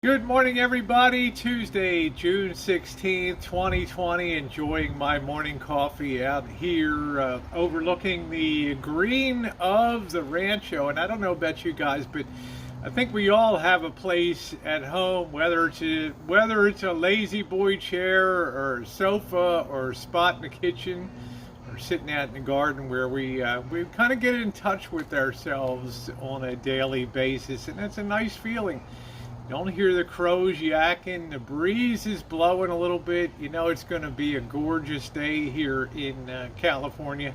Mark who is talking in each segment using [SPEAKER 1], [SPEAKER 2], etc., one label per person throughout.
[SPEAKER 1] Good morning, everybody. Tuesday, June 16th, 2020. Enjoying my morning coffee out here overlooking the green of the Rancho. And I don't know about you guys, but I think we all have a place at home, whether it's a lazy boy chair or a sofa or a spot in the kitchen or sitting out in the garden where we kind of get in touch with ourselves on a daily basis. And that's a nice feeling. Don't hear the crows yakking. The breeze is blowing a little bit. You know it's going to be a gorgeous day here in California,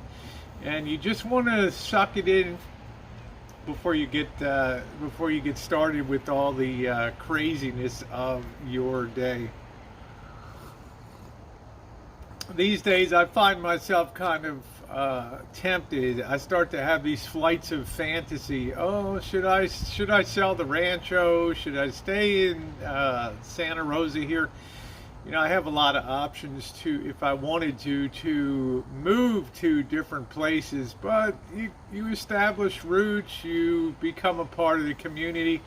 [SPEAKER 1] and you just want to suck it in before you get started with all the craziness of your day. These days, I find myself kind of tempted. I start to have these flights of fantasy. Oh, should I sell the Rancho? Should I stay in Santa Rosa here? You know, I have a lot of options to, if I wanted to move to different places. But you establish roots, you become a part of the community.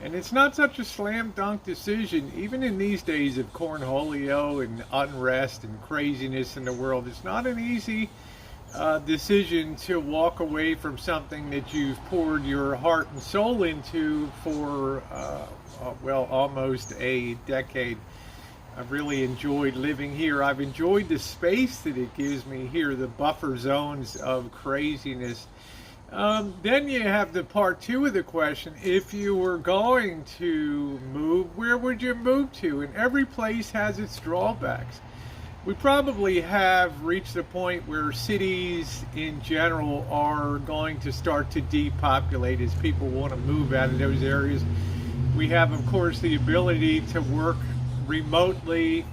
[SPEAKER 1] And it's not such a slam dunk decision, even in these days of cornholio and unrest and craziness in the world. It's not an easy decision to walk away from something that you've poured your heart and soul into for, almost a decade. I've really enjoyed living here. I've enjoyed the space that it gives me here, the buffer zones of craziness. Then you have the part two of the question. If you were going to move, where would you move to? And every place has its drawbacks. We probably have reached a point where cities in general are going to start to depopulate as people want to move out of those areas. We have, of course, the ability to work remotely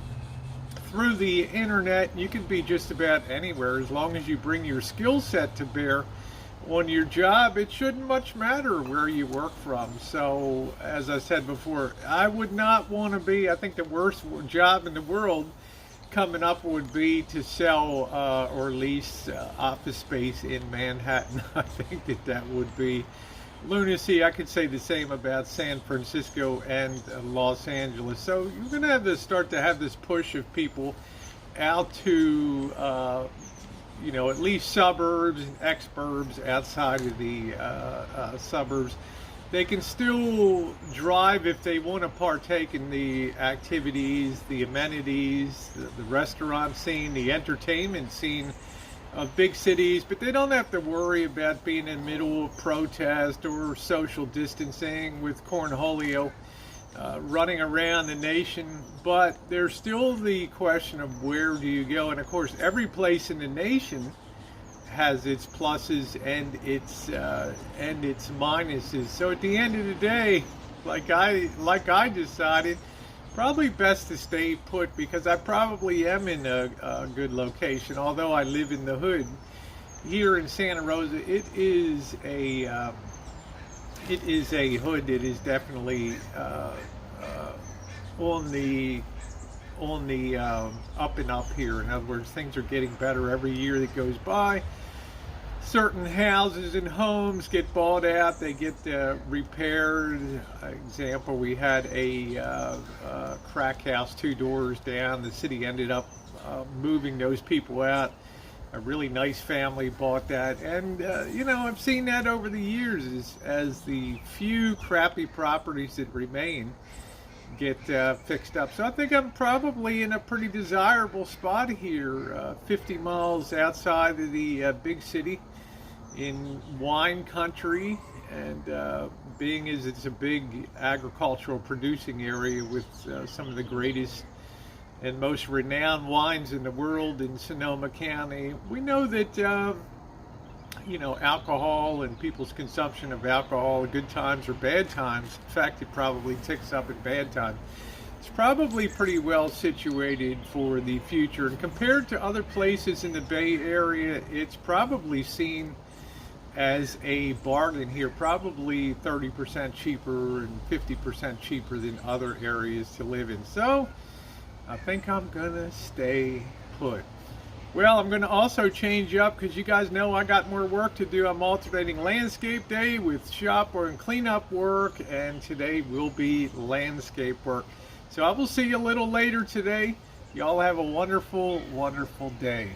[SPEAKER 1] through the internet. You can be just about anywhere as long as you bring your skill set to bear on your job. It shouldn't much matter where you work from. So, as I said before, I would not want to be, I think the worst job in the world coming up would be to sell or lease office space in Manhattan. I think that would be lunacy. I could say the same about San Francisco and Los Angeles. So you're going to have to start to have this push of people out to at least suburbs and exurbs outside of the suburbs. They can still drive if they want to partake in the activities, the amenities, the restaurant scene, the entertainment scene of big cities, but they don't have to worry about being in the middle of protest or social distancing with cornholio running around the nation. But there's still the question of where do you go, and of course every place in the nation has its pluses and its minuses. So at the end of the day, like I decided, probably best to stay put, because I probably am in a good location. Although I live in the hood here in Santa Rosa, it is a hood that is definitely on the up and up here. In other words, things are getting better every year that goes by. Certain houses and homes get bought out, they get repaired. Example, we had a crack house 2 doors down. The city ended up moving those people out. A really nice family bought that, and I've seen that over the years as the few crappy properties that remain get fixed up. So I think I'm probably in a pretty desirable spot here, 50 miles outside of the big city in wine country, and being as it's a big agricultural producing area with some of the greatest and most renowned wines in the world in Sonoma County. We know that alcohol and people's consumption of alcohol, good times or bad times, in fact, it probably ticks up at bad times. It's probably pretty well situated for the future. And compared to other places in the Bay Area, it's probably seen as a bargain here, probably 30% cheaper and 50% cheaper than other areas to live in. So I think I'm gonna stay put. Well, I'm going to also change up because you guys know I got more work to do. I'm alternating landscape day with shop or cleanup work, and today will be landscape work. So I will see you a little later today. Y'all have a wonderful, wonderful day.